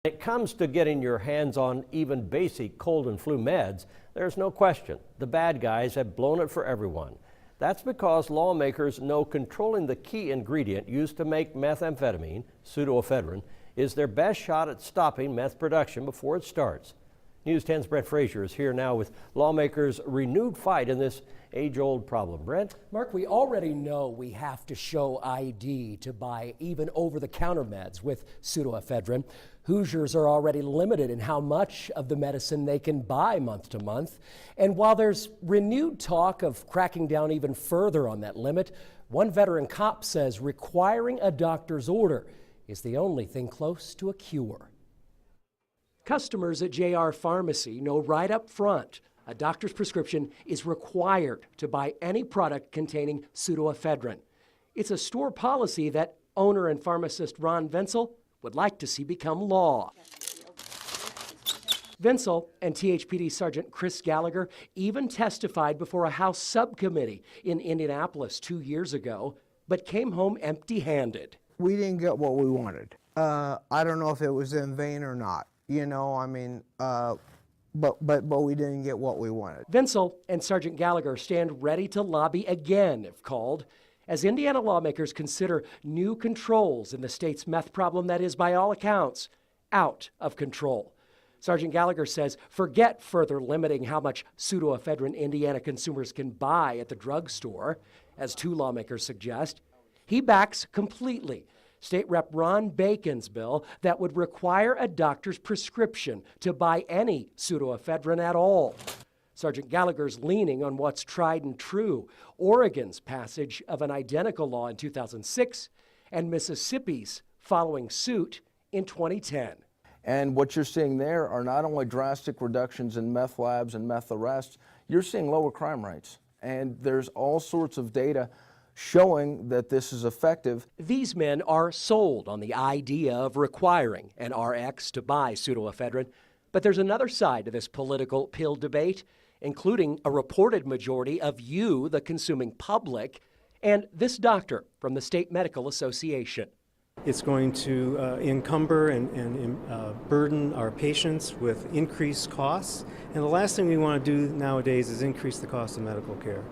When it comes to getting your hands on even basic cold and flu meds, there's no question the bad guys have blown it for everyone. That's because lawmakers know controlling the key ingredient used to make methamphetamine, pseudoephedrine, is their best shot at stopping meth production before it starts. News 10's Brent Frazier is here now with lawmakers' renewed fight in this age-old problem. Brent? Mark, we already know we have to show ID to buy even over-the-counter meds with pseudoephedrine. Hoosiers are already limited in how much of the medicine they can buy month to month. And while there's renewed talk of cracking down even further on that limit, one veteran cop says requiring a doctor's order is the only thing close to a cure. Customers at JR Pharmacy know right up front a doctor's prescription is required to buy any product containing pseudoephedrine. It's a store policy that owner and pharmacist Ron Venzel would like to see become law. Venzel and THPD Sergeant Chris Gallagher even testified before a House subcommittee in Indianapolis 2 years ago, but came home empty-handed. We didn't get what we wanted. I don't know if it was in vain or not. You know, I mean, but we didn't get what we wanted. Venzel and Sergeant Gallagher stand ready to lobby again if called, as Indiana lawmakers consider new controls in the state's meth problem that is, by all accounts, out of control. Sergeant Gallagher says forget further limiting how much pseudoephedrine Indiana consumers can buy at the drugstore, as two lawmakers suggest. He backs completely State Rep Ron Bacon's bill that would require a doctor's prescription to buy any pseudoephedrine at all. Sergeant Gallagher's leaning on what's tried and true, Oregon's passage of an identical law in 2006 and Mississippi's following suit in 2010. And what you're seeing there are not only drastic reductions in meth labs and meth arrests, you're seeing lower crime rates. And there's all sorts of data showing that this is effective. These men are sold on the idea of requiring an RX to buy pseudoephedrine, but there's another side to this political pill debate, including a reported majority of you, the consuming public, and this doctor from the State Medical Association. It's going to encumber and burden our patients with increased costs, and the last thing we want to do nowadays is increase the cost of medical care.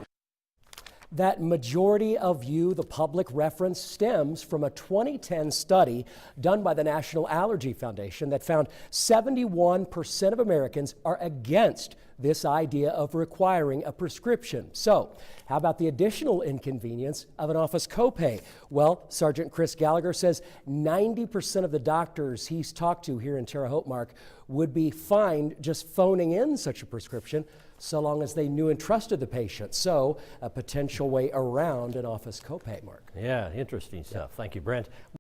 That majority of you, the public reference, stems from a 2010 study done by the National Allergy Foundation that found 71% of Americans are against this idea of requiring a prescription. So, how about the additional inconvenience of an office copay? Well, Sergeant Chris Gallagher says 90% of the doctors he's talked to here in Terre Haute, Mark, would be fined just phoning in such a prescription, so long as they knew and trusted the patient. So, a potential way around an office copay, Mark. Yeah, interesting stuff. Thank you, Brent.